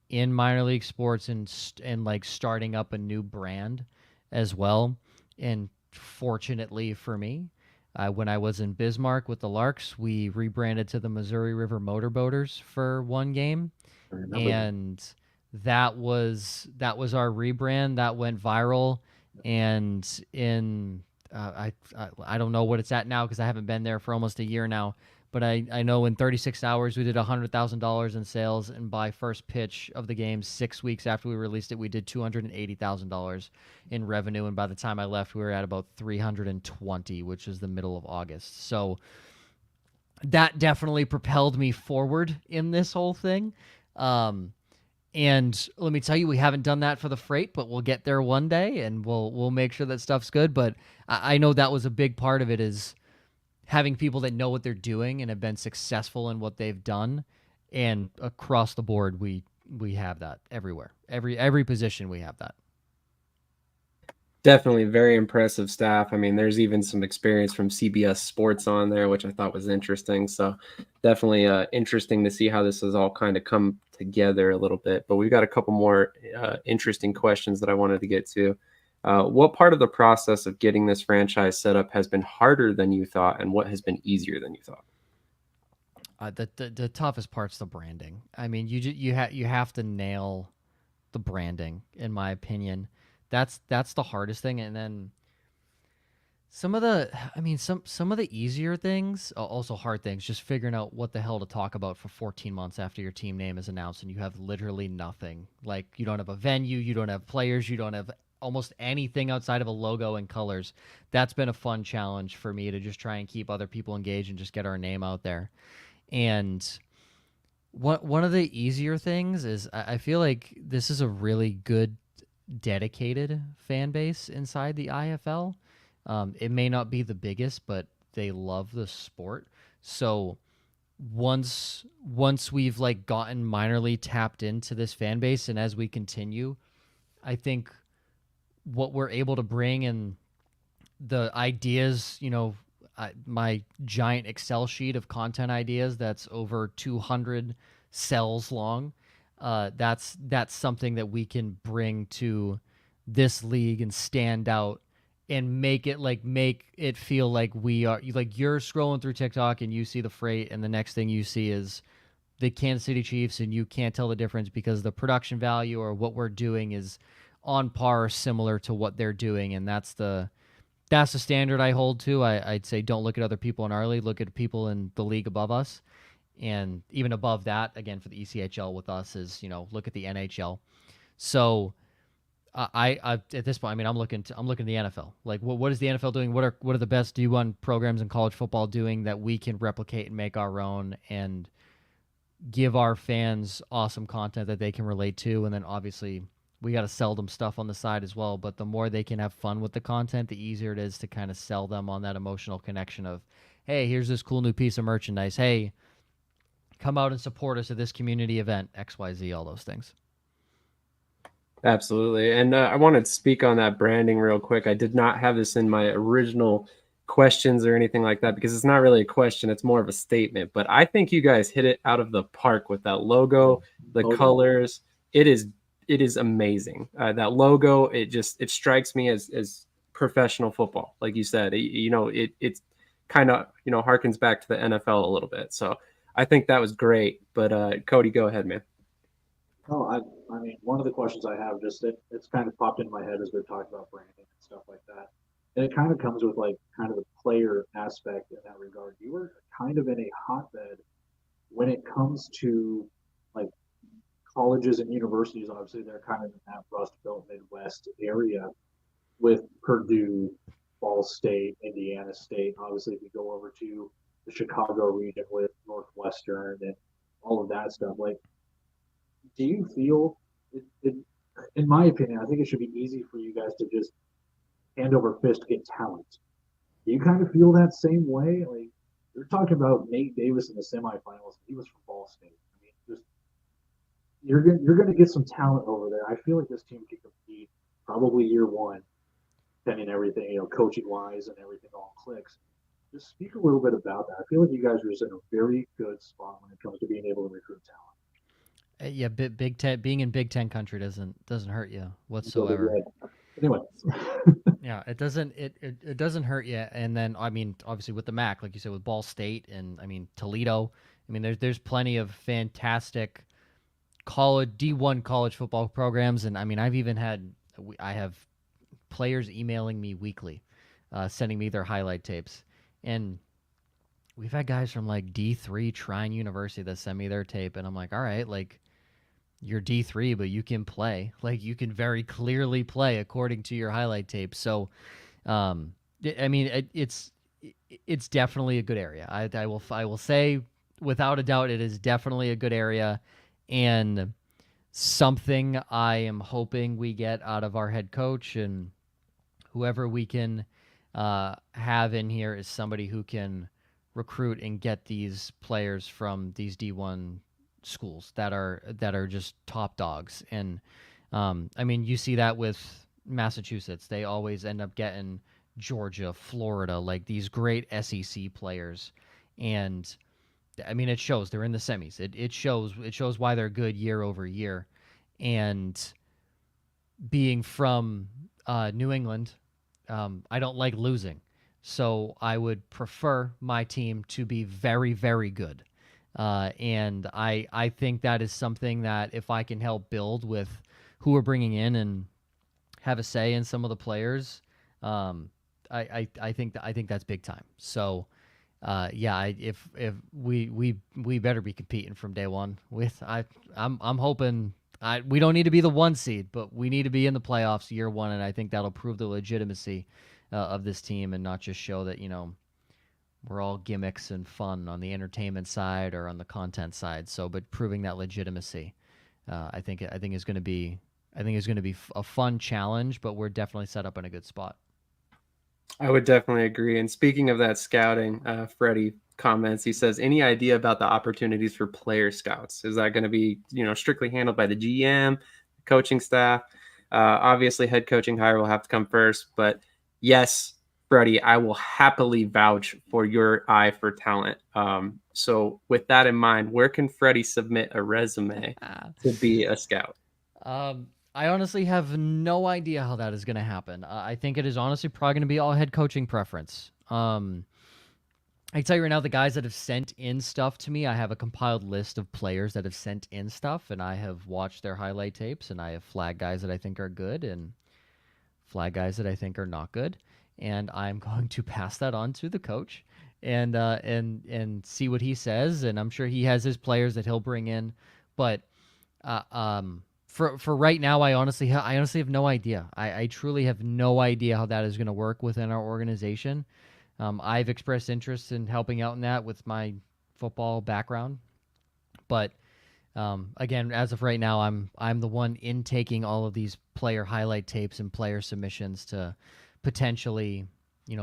in minor league sports and like starting up a new brand as well. And fortunately for me, when I was in Bismarck with the Larks, we rebranded to the Missouri River Motorboaters for one game, I remember that. and that was our rebrand that went viral. And in I don't know what it's at now because I haven't been there for almost a year now. But I know in 36 hours we did $100,000 in sales, and by first pitch of the game, 6 weeks after we released it, we did $280,000 in revenue. And by the time I left, we were at about 320, which is the middle of August. So that definitely propelled me forward in this whole thing. And let me tell you, we haven't done that for the freight, but we'll get there one day, and we'll make sure that stuff's good. But I know that was a big part of it, is having people that know what they're doing and have been successful in what they've done. And across the board, we have that everywhere. Every position we have that. Definitely very impressive staff. I mean, there's even some experience from CBS Sports on there, which I thought was interesting. So definitely interesting to see how this has all kind of come together a little bit. But we've got a couple more interesting questions that I wanted to get to. What part of the process of getting this franchise set up has been harder than you thought, and what has been easier than you thought? The toughest part's the branding. I mean, you have to nail the branding, in my opinion. That's the hardest thing. And then some of the easier things, also hard things, just figuring out what the hell to talk about for 14 months after your team name is announced and you have literally nothing. Like, you don't have a venue, you don't have players, you don't have almost anything outside of a logo and colors. That's been a fun challenge for me, to just try and keep other people engaged and just get our name out there. And one of the easier things is I feel like this is a really good, dedicated fan base inside the IFL. It may not be the biggest, but they love the sport. So once we've like gotten minorly tapped into this fan base, and as we continue, I think what we're able to bring and the ideas, my giant Excel sheet of content ideas that's over 200 cells long, that's something that we can bring to this league and stand out and make it feel like we are, like, you're scrolling through TikTok and you see the freight, and the next thing you see is the Kansas City Chiefs, and you can't tell the difference because the production value or what we're doing is on par or similar to what they're doing. And that's the standard I hold to. I'd say don't look at other people in our league, look at people in the league above us. And even above that, again, for the ECHL with us is, look at the NHL. So I at this point, I mean, I'm looking to the NFL. Like, what is the NFL doing? What are the best D1 programs in college football doing that we can replicate and make our own, and give our fans awesome content that they can relate to? And then obviously we got to sell them stuff on the side as well. But the more they can have fun with the content, the easier it is to kind of sell them on that emotional connection of, hey, here's this cool new piece of merchandise. Hey, come out and support us at this community event, XYZ, all those things. Absolutely. And I wanted to speak on that branding real quick. I did not have this in my original questions or anything like that because it's not really a question, it's more of a statement. But I think you guys hit it out of the park with that logo, the colors. It is amazing. That logo, it strikes me as professional football. Like you said, it's kind of, harkens back to the NFL a little bit. So I think that was great. But Cody, go ahead, man. No, I mean, one of the questions I have just it's kind of popped in my head as we're talking about branding and stuff like that. And it kind of comes with like kind of the player aspect in that regard. You were kind of in a hotbed when it comes to like colleges and universities. Obviously, they're kind of in that Rust Belt Midwest area with Purdue, Ball State, Indiana State. Obviously, if you go over to the Chicago region with Northwestern and all of that stuff, like do you feel in my opinion, I think it should be easy for you guys to just hand over fist get talent. Do you kind of feel that same way? Like you're talking about Nate Davis in the semifinals. He was from Ball State. I mean, just you're gonna get some talent over there. I feel like this team can compete probably year one, depending on everything, coaching wise and everything all clicks. Just speak a little bit about that. I feel like you guys are just in a very good spot when it comes to being able to recruit talent. Yeah, Big Ten, being in Big Ten country doesn't hurt you whatsoever. Anyway, Yeah, it doesn't hurt you. And then I mean, obviously with the MAC, like you said, with Ball State and I mean Toledo. I mean, there's plenty of fantastic college D1 college football programs, and I mean I have players emailing me weekly, sending me their highlight tapes, and we've had guys from like D3 Trine University that send me their tape, and I'm like, all right, like you're D3, but you can play. Like you can very clearly play according to your highlight tape. So, I mean, it's definitely a good area. I will say without a doubt, it is definitely a good area, and something I am hoping we get out of our head coach and whoever we can have in here is somebody who can recruit and get these players from these D1 schools that are just top dogs. And I mean, you see that with Massachusetts. They always end up getting Georgia, Florida, like these great SEC players. And I mean, it shows they're in the semis. It shows why they're good year over year. And being from New England, I don't like losing. So I would prefer my team to be very, very good. And I think that is something that if I can help build with who we're bringing in and have a say in some of the players, I think that's big time. So yeah, if we better be competing from day one. I'm hoping we don't need to be the 1 seed, but we need to be in the playoffs year one, and I think that'll prove the legitimacy of this team and not just show that we're all gimmicks and fun on the entertainment side or on the content side. So, but proving that legitimacy, I think is going to be a fun challenge. But we're definitely set up in a good spot. I would definitely agree. And speaking of that scouting, Freddie comments, he says, any idea about the opportunities for player scouts? Is that going to be, strictly handled by the GM, coaching staff? Obviously, head coaching hire will have to come first. But yes, Freddie, I will happily vouch for your eye for talent. So with that in mind, where can Freddie submit a resume to be a scout? I honestly have no idea how that is going to happen. I think it is honestly probably going to be all head coaching preference. I can tell you right now, the guys that have sent in stuff to me, I have a compiled list of players that have sent in stuff, and I have watched their highlight tapes, and I have flagged guys that I think are good and flag guys that I think are not good. And I'm going to pass that on to the coach and see what he says. And I'm sure he has his players that he'll bring in, but for right now, I honestly have no idea. I truly have no idea how that is going to work within our organization. I've expressed interest in helping out in that with my football background, but again, as of right now, I'm the one intaking all of these player highlight tapes and player submissions to potentially,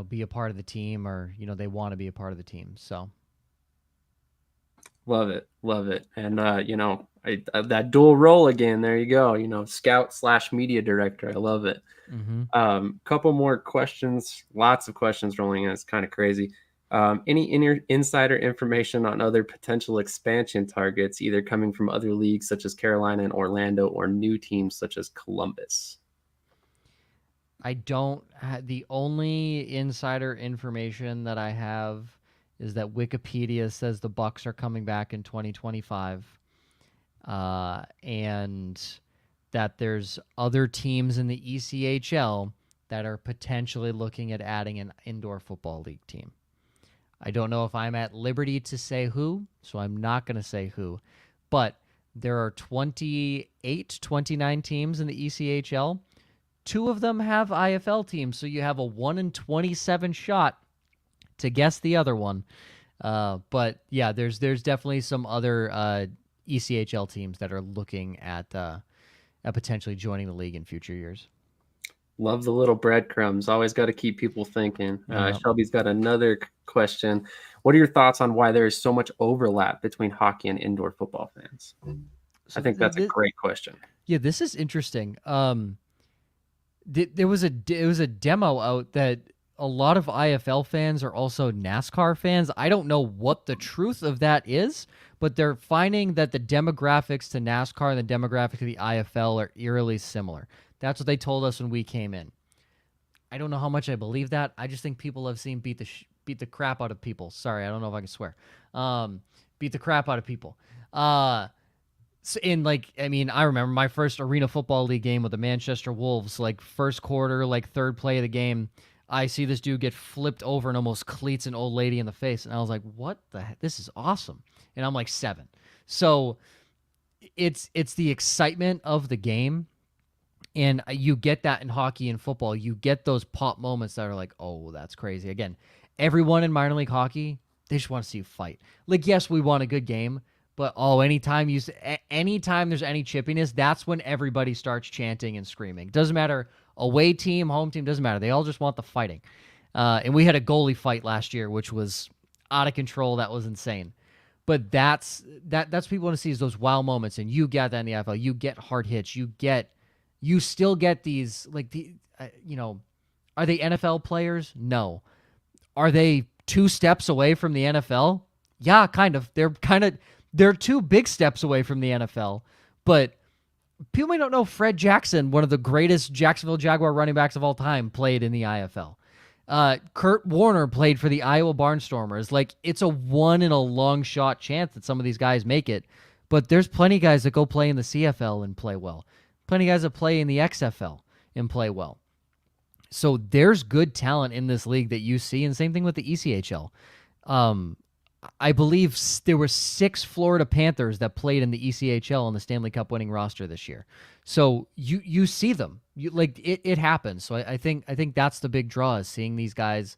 be a part of the team, or they want to be a part of the team. So, love it, and I that dual role again. There you go. Scout / media director. I love it. Couple more questions. Lots of questions rolling in. It's kind of crazy. Any insider information on other potential expansion targets, either coming from other leagues such as Carolina and Orlando, or new teams such as Columbus? I don't. The only insider information that I have is that Wikipedia says the Bucks are coming back in 2025, and that there's other teams in the ECHL that are potentially looking at adding an indoor football league team. I don't know if I'm at liberty to say who, so I'm not going to say who, but there are 29 teams in the ECHL. 2 of them have IFL teams, so you have a 1 in 27 shot to guess the other one. But yeah, there's definitely some other ECHL teams that are looking at potentially joining the league in future years. Love the little breadcrumbs. Always got to keep people thinking. Shelby's got another question. What are your thoughts on why there is so much overlap between hockey and indoor football fans? I think that's a great question. Yeah, this is interesting. There was a demo out that a lot of IFL fans are also NASCAR fans. I don't know what the truth of that is, but they're finding that the demographics to NASCAR and the demographics to the IFL are eerily similar. That's what they told us when we came in. I don't know how much I believe that. I just think people have seen beat the crap out of people. Sorry, I don't know if I can swear. Beat the crap out of people. I remember my first Arena Football League game with the Manchester Wolves, first quarter, third play of the game, I see this dude get flipped over and almost cleats an old lady in the face. And I was like, what the heck? This is awesome. And I'm 7. So it's the excitement of the game. And you get that in hockey and football. You get those pop moments that are like, oh, that's crazy. Again, everyone in minor league hockey, they just want to see you fight. Yes, we want a good game. But anytime there's any chippiness, that's when everybody starts chanting and screaming. Doesn't matter, away team, home team, doesn't matter. They all just want the fighting. And we had a goalie fight last year, which was out of control. That was insane. But that's what people want to see, is those wow moments. And you get that in the NFL. You get hard hits. You still get these, are they NFL players? No. Are they 2 steps away from the NFL? Yeah, kind of. They're 2 big steps away from the NFL, but people may not know Fred Jackson, one of the greatest Jacksonville Jaguar running backs of all time, played in the IFL. Kurt Warner played for the Iowa Barnstormers. It's a 1 in a long shot chance that some of these guys make it, but there's plenty of guys that go play in the CFL and play well. Plenty of guys that play in the XFL and play well. So there's good talent in this league that you see, and same thing with the ECHL. I believe there were 6 Florida Panthers that played in the ECHL on the Stanley Cup winning roster this year. So you see them. It happens. So I think that's the big draw, is seeing these guys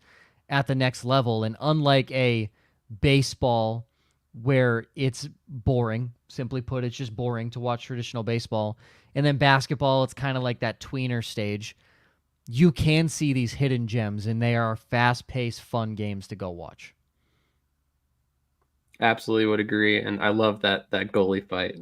at the next level. And unlike a baseball where it's boring, simply put, it's just boring to watch traditional baseball. And then basketball, it's kind of like that tweener stage. You can see these hidden gems, and they are fast-paced, fun games to go watch. Absolutely would agree, and I love that goalie fight.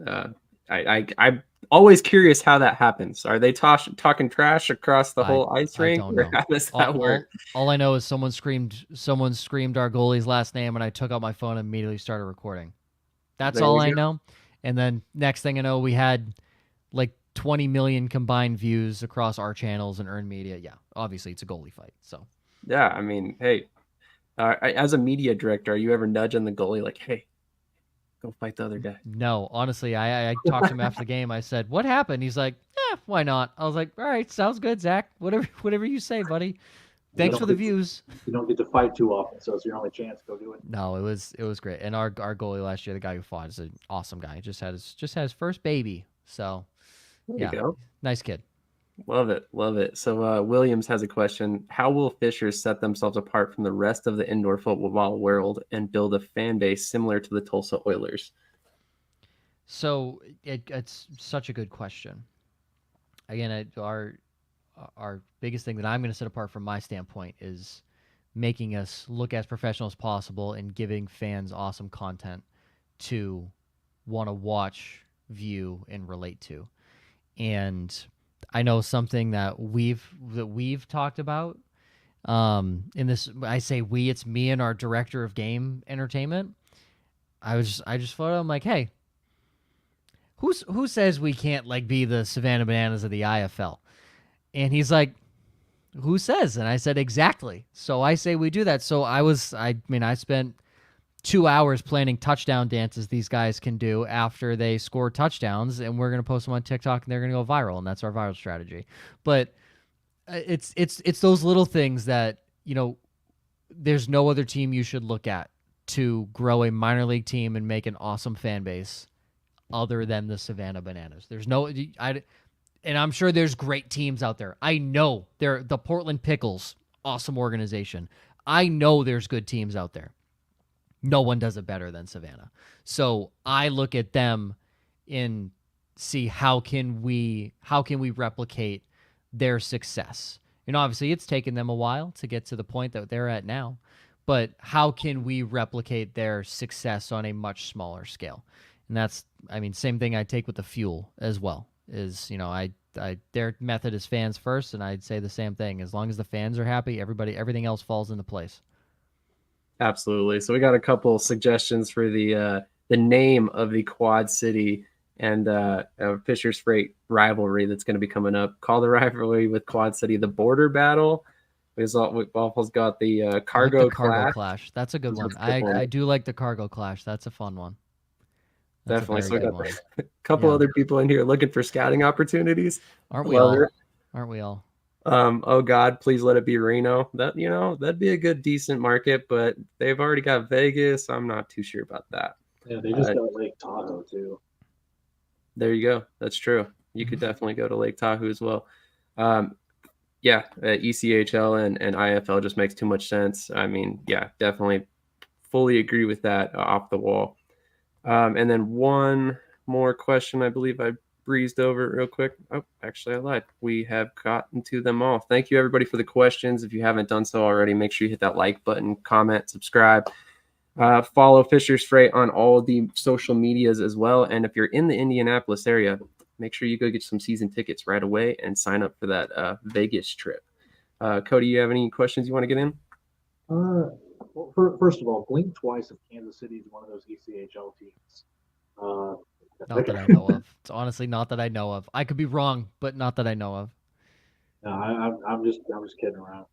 I'm always curious how that happens. Are they talking trash across the whole ice rink, or how does that work? All I know is someone screamed our goalie's last name, and I took out my phone and immediately started recording. That's all I know. And then next thing I know, we had 20 million combined views across our channels and earned media. Yeah, obviously it's a goalie fight. So yeah, I mean, hey. As a media director, are you ever nudging the goalie hey, go fight the other guy? No, honestly, I talked to him after the game. I said, what happened? He's like, why not? I was like, all right, sounds good, Zach. Whatever you say, buddy. Thanks for the views. You don't get to fight too often, so it's your only chance. Go do it. No, it was great. And our goalie last year, the guy who fought, is an awesome guy. Just had his first baby. So there you go. Nice kid. Love it. So Williams has a question. How will Fishers set themselves apart from the rest of the indoor football world and build a fan base similar to the Tulsa Oilers? So it's such a good question. Again, our biggest thing that I'm going to set apart from my standpoint is making us look as professional as possible and giving fans awesome content to want to watch view and relate to. And I know something that we've talked about in this. I say we, it's me and our director of game entertainment. I just thought, I'm like, hey, who says we can't like be the Savannah Bananas of the IFL? And he's like, who says? And I said, exactly. So I say we do that. So I spent 2 hours planning touchdown dances these guys can do after they score touchdowns, and we're going to post them on TikTok and they're going to go viral. And that's our viral strategy. But it's those little things that, there's no other team you should look at to grow a minor league team and make an awesome fan base other than the Savannah Bananas. There's no, and I'm sure there's great teams out there. I know the Portland Pickles, awesome organization. I know there's good teams out there. No one does it better than Savannah. So I look at them and see how can we replicate their success. Obviously it's taken them a while to get to the point that they're at now, but how can we replicate their success on a much smaller scale? And that's, same thing I take with the Fuel as well. Is, their method is fans first, and I'd say the same thing. As long as the fans are happy, everything else falls into place. Absolutely. So we got a couple suggestions for the name of the Quad City and Fisher's Freight rivalry that's going to be coming up. Call the rivalry with Quad City the Border Battle. We've also got the Cargo Clash. That's a good one. I do like the Cargo Clash. That's a fun one. That's definitely. So we got a couple other people in here looking for scouting opportunities. Aren't we all? Aren't we all? Oh God, please let it be Reno. That'd be a good, decent market, but they've already got Vegas. I'm not too sure about that. Yeah, they just got Lake Tahoe too. There you go. That's true. You could definitely go to Lake Tahoe as well. ECHL and IFL just makes too much sense. Definitely fully agree with that off the wall. And then one more question I believe I breezed over real quick. Oh, actually I lied. We have gotten to them all. Thank you everybody for the questions. If you haven't done so already, make sure you hit that like button, comment, subscribe. Follow Fisher's Freight on all the social medias as well. And if you're in the Indianapolis area, make sure you go get some season tickets right away and sign up for that Vegas trip. Cody, you have any questions you want to get in? Well, first of all, blink twice if Kansas City is one of those ECHL teams. Not that I know of. It's honestly not that I know of. I could be wrong, but not that I know of. No, I'm just kidding around.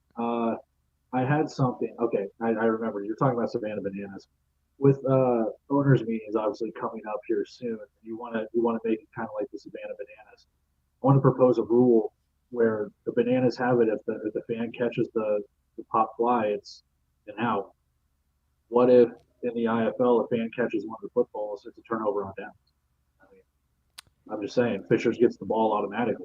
I had something. Okay, I remember. You're talking about Savannah Bananas. With owners meetings obviously coming up here soon, you want to make it kind of like the Savannah Bananas. I want to propose a rule where the Bananas have it if the fan catches the pop fly, it's an out. What if in the IFL a fan catches one of the footballs, it's a turnover on downs? I'm just saying, Fishers gets the ball automatically.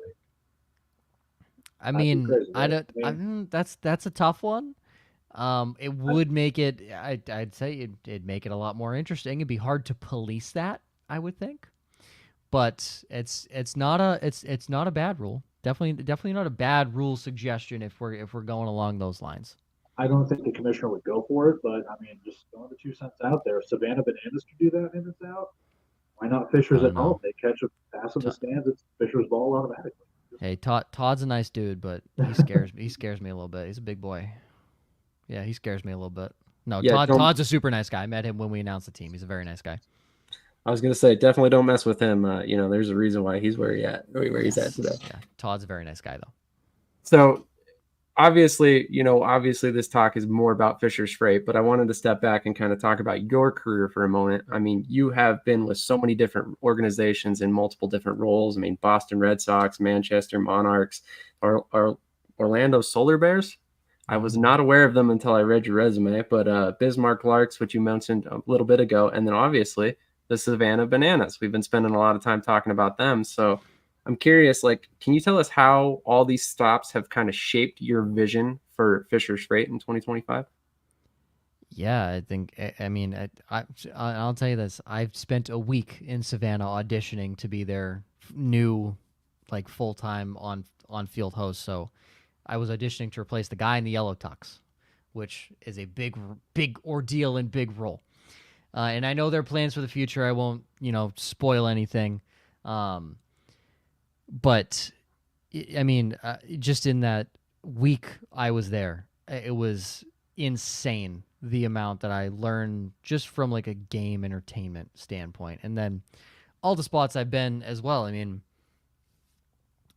That's a tough one. It would make it. I'd say it'd make it a lot more interesting. It'd be hard to police that, I would think, but it's not a bad rule. Definitely not a bad rule suggestion if we're going along those lines. I don't think the commissioner would go for it, but just throwing the 2 cents out there. Savannah Bananas can do that, and it's out. Why not Fishers at home? They catch a pass in the stands. It's Fishers' ball automatically. Hey, Todd's a nice dude, but he scares me. He scares me a little bit. He's a big boy. Yeah, he scares me a little bit. No, Todd's a super nice guy. I met him when we announced the team. He's a very nice guy. I was gonna say, definitely don't mess with him. There's a reason why he's where he's at today. Yeah, Todd's a very nice guy though. So obviously this talk is more about Fisher's Freight, but I wanted to step back and kind of talk about your career for a moment. You have been with so many different organizations in multiple different roles. Boston Red Sox, Manchester Monarchs, or Orlando Solar Bears. I was not aware of them until I read your resume, but Bismarck Larks, which you mentioned a little bit ago, and then obviously the Savannah Bananas. We've been spending a lot of time talking about them. So I'm curious, can you tell us how all these stops have kind of shaped your vision for Fisher's Freight in 2025? Yeah, I think, I'll tell you this. I've spent a week in Savannah auditioning to be their new, full-time on-field host. So I was auditioning to replace the guy in the yellow tux, which is a big ordeal and big role. And I know their plans for the future. I won't, spoil anything. But I mean, just in that week I was there, it was insane the amount that I learned just from like a game entertainment standpoint. And then all the spots I've been as well. I mean,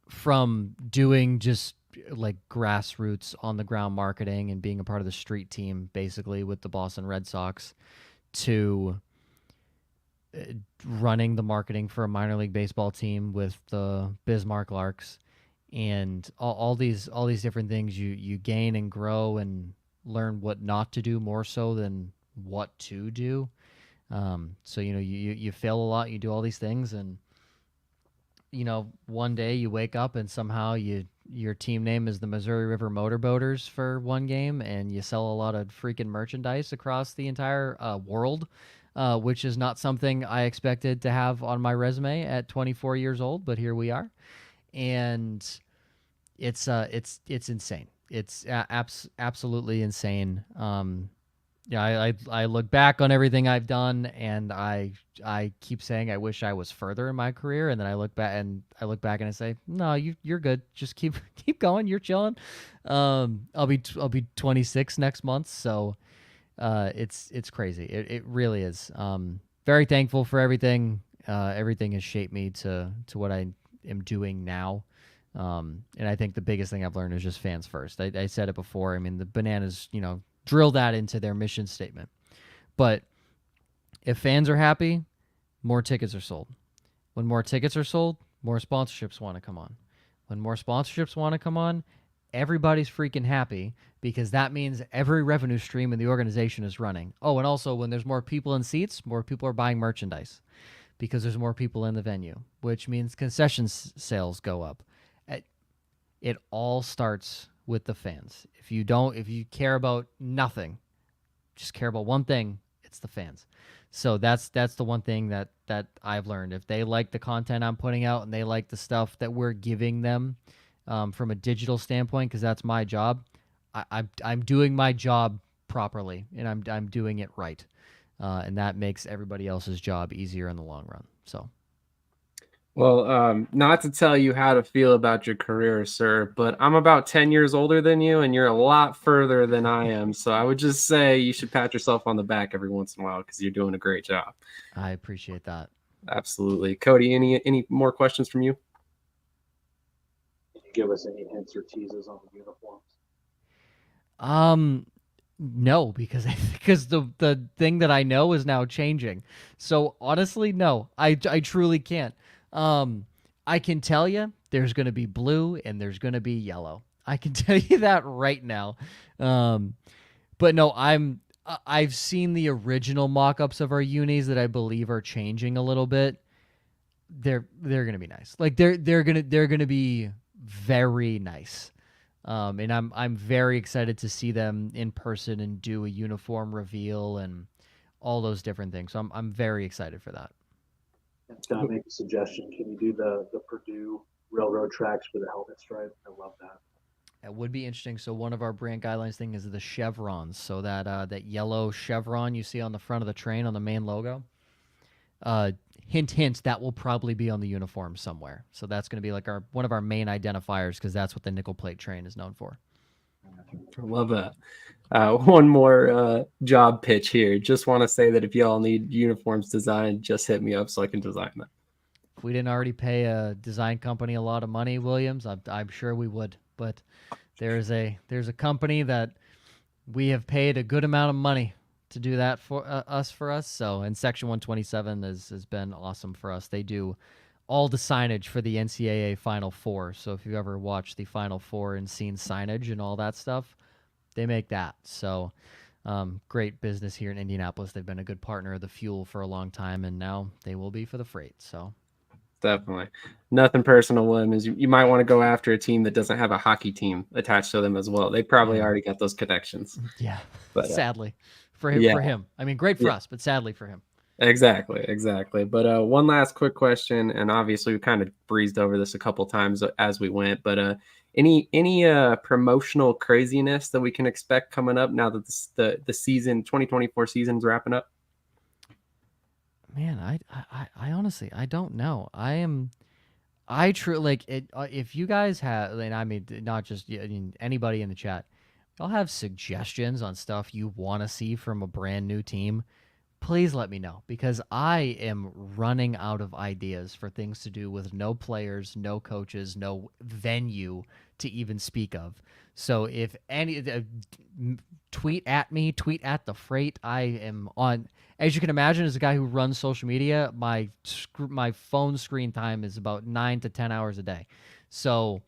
from doing just like grassroots on the ground marketing and being a part of the street team basically with the Boston Red Sox to running the marketing for a minor league baseball team with the Bismarck Larks, and all these different things you gain and grow and learn what not to do more so than what to do. So you fail a lot, you do all these things, and one day you wake up and somehow your team name is the Missouri River Motorboaters for one game, and you sell a lot of freaking merchandise across the entire world, which is not something I expected to have on my resume at 24 years old, but here we are. And it's insane. It's absolutely insane. I look back on everything I've done, and I keep saying I wish I was further in my career, and then I look back and I say, no, you're good. Just keep going. You're chilling. I'll be 26 next month, so it's crazy. It really is. Very thankful for everything. Everything has shaped me to what I am doing now. And I think the biggest thing I've learned is just fans first. I said it before. I mean, the Bananas, drill that into their mission statement. But if fans are happy, more tickets are sold. When more tickets are sold, more sponsorships want to come on. When more sponsorships want to come on, everybody's freaking happy, because that means every revenue stream in the organization is running. Oh, and also when there's more people in seats, more people are buying merchandise because there's more people in the venue, which means concession sales go up. It all starts with the fans. If you care about nothing, just care about one thing, it's the fans. So that's the one thing that I've learned. If they like the content I'm putting out and they like the stuff that we're giving them from a digital standpoint, because that's my job, I'm doing my job properly, and I'm doing it right, and that makes everybody else's job easier in the long run. So. Well, not to tell you how to feel about your career, sir, but I'm about 10 years older than you, and you're a lot further than I am. So I would just say you should pat yourself on the back every once in a while, because you're doing a great job. I appreciate that. Absolutely. Cody, any more questions from you? Can you give us any hints or teases on the uniforms? No, because the thing that I know is now changing. So honestly, no, I truly can't. I can tell you there's going to be blue and there's going to be yellow. I can tell you that right now. But no, I've seen the original mock-ups of our unis that I believe are changing a little bit. They're going to be nice. Like they're going to be very nice. And I'm very excited to see them in person and do a uniform reveal and all those different things. So I'm very excited for that. Can I make a suggestion? Can you do the Purdue railroad tracks for the helmet stripe? I love that. It would be interesting. So one of our brand guidelines thing is the chevrons. So that yellow chevron you see on the front of the train on the main logo. Hint, that will probably be on the uniform somewhere. So that's going to be like one of our main identifiers, because that's what the nickel plate train is known for. I love that. One more job pitch here. Just want to say that if y'all need uniforms designed, just hit me up so I can design them. If we didn't already pay a design company a lot of money, Williams, I'm sure we would. But there's a company that we have paid a good amount of money to do that for us. So, and Section 127 has been awesome for us. They do all the signage for the NCAA Final Four. So if you've ever watched the Final Four and seen signage and all that stuff, they make that. So great business here in Indianapolis. They've been a good partner of the Fuel for a long time, and now they will be for the Freight. So definitely. Nothing personal, Williams. You might want to go after a team that doesn't have a hockey team attached to them as well. They probably already got those connections. Yeah, but sadly for him. I mean, great for us, but sadly for him. Exactly. But one last quick question, and obviously we kind of breezed over this a couple times as we went, but any promotional craziness that we can expect coming up now that the season 2024 season is wrapping up? Man, I honestly, I don't know. Like it. If you guys have, and I mean, not just I mean, anybody in the chat, I'll have suggestions on stuff you want to see from a brand new team. Please let me know because I am running out of ideas for things to do with no players, no coaches, no venue to even speak of. So if any tweet at me, tweet at the freight. I am on. As you can imagine, as a guy who runs social media, my phone screen time is about 9 to 10 hours a day. So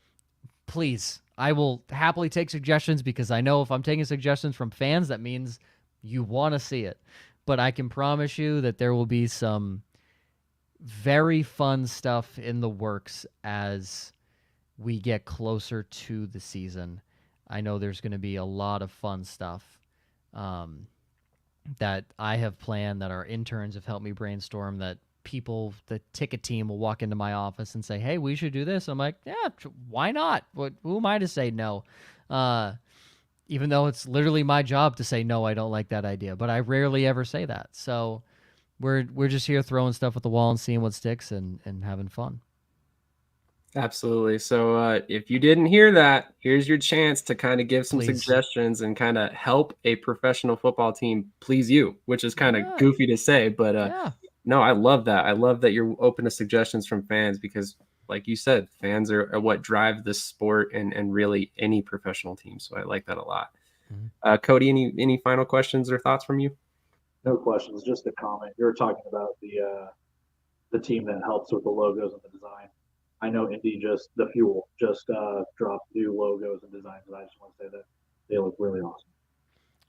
please, I will happily take suggestions because I know if I'm taking suggestions from fans, that means you want to see it. But I can promise you that there will be some very fun stuff in the works as we get closer to the season. I know there's going to be a lot of fun stuff that I have planned, that our interns have helped me brainstorm, that people, the ticket team will walk into my office and say, hey, we should do this. I'm like, yeah, why not? Who am I to say no? Even though it's literally my job to say, no, I don't like that idea. But I rarely ever say that. So we're just here throwing stuff at the wall and seeing what sticks and having fun. Absolutely. So if you didn't hear that, here's your chance to kind of give some suggestions and kind of help a professional football team please you, which is kind of goofy to say, but no, I love that. I love that you're open to suggestions from fans because, like you said, fans are what drive this sport and really any professional team. So I like that a lot. Mm-hmm. Cody, any final questions or thoughts from you? No questions, just a comment. You were talking about the team that helps with the logos and the design. I know Indy the Fuel just dropped new logos and designs, and I just want to say that they look really awesome.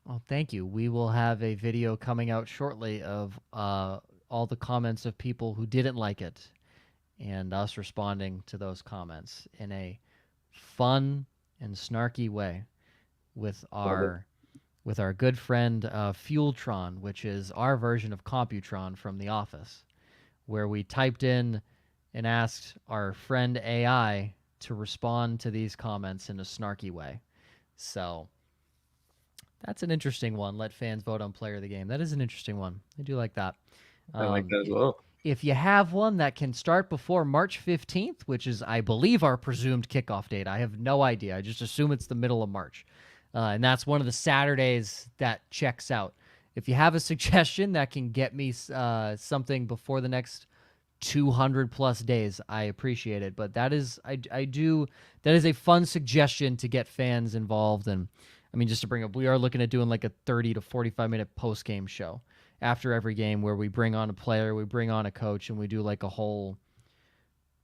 Well, thank you. We will have a video coming out shortly of all the comments of people who didn't like it and us responding to those comments in a fun and snarky way with our good friend Fueltron, which is our version of Computron from The Office, where we typed in and asked our friend AI to respond to these comments in a snarky way. So that's an interesting one. Let fans vote on player of the game. That is an interesting one. I do like that. I like that as well. If you have one that can start before March 15th, which is, I believe, our presumed kickoff date. I have no idea. I just assume it's the middle of March. And that's one of the Saturdays that checks out. If you have a suggestion that can get me something before the next 200 plus days, I appreciate it. But that is a fun suggestion to get fans involved. And I mean, just to bring up, we are looking at doing like a 30 to 45 minute post game show after every game where we bring on a player, we bring on a coach, and we do like a whole,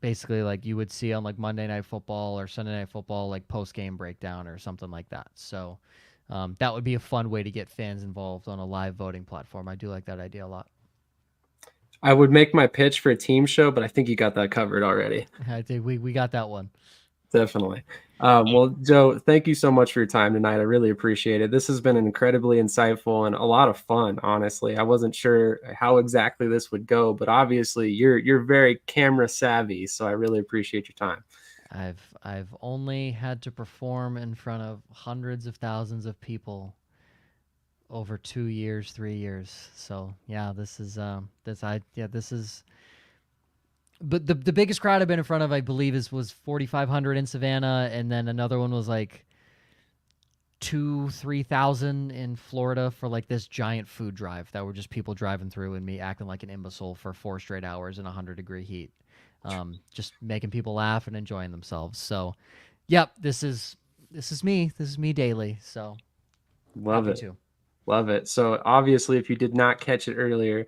basically like you would see on like Monday Night Football or Sunday Night Football, like post game breakdown or something like that. So that would be a fun way to get fans involved on a live voting platform. I do like that idea a lot. I would make my pitch for a team show, but I think you got that covered already. I think we got that one. Definitely. Well, Joe, thank you so much for your time tonight. I really appreciate it. This has been incredibly insightful and a lot of fun, honestly. I wasn't sure how exactly this would go, but obviously you're very camera savvy, so I really appreciate your time. I've only had to perform in front of hundreds of thousands of people over 2 years, 3 years. So yeah, this is. But the biggest crowd I've been in front of, I believe, was 4,500 in Savannah, and then another one was like 2,000-3,000 in Florida for like this giant food drive that were just people driving through and me acting like an imbecile for 4 straight hours in 100-degree heat, just making people laugh and enjoying themselves. So, yep, this is me. This is me daily. So, love it. Love it. So obviously, if you did not catch it earlier,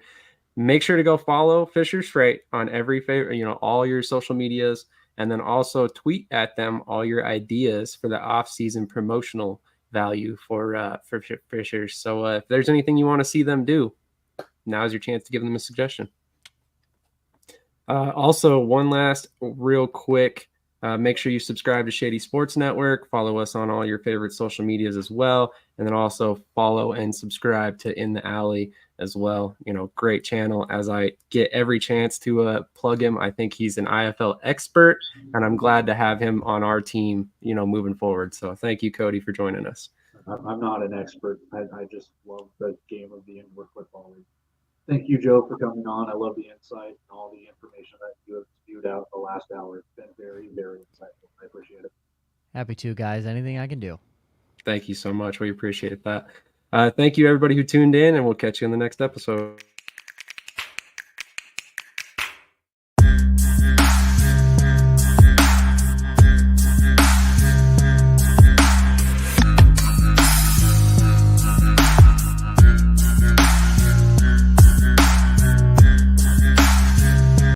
make sure to go follow Fisher's Freight on every favorite, all your social medias, and then also tweet at them all your ideas for the off-season promotional value for Fisher's. So if there's anything you want to see them do, now's your chance to give them a suggestion. Also, one last real quick, make sure you subscribe to Shady Sports Network. Follow us on all your favorite social medias as well. And then also follow and subscribe to In the Alley as well. Great channel. As I get every chance to plug him, I think he's an IFL expert, and I'm glad to have him on our team, moving forward. So thank you, Cody, for joining us. I'm not an expert. I just love the game of the indoor football league. Thank you, Joe, for coming on. I love the insight and all the information that you have spewed out the last hour. It's been very, very insightful. I appreciate it. Happy to, guys. Anything I can do. Thank you so much. We appreciate that. Thank you, everybody who tuned in, and we'll catch you in the next episode.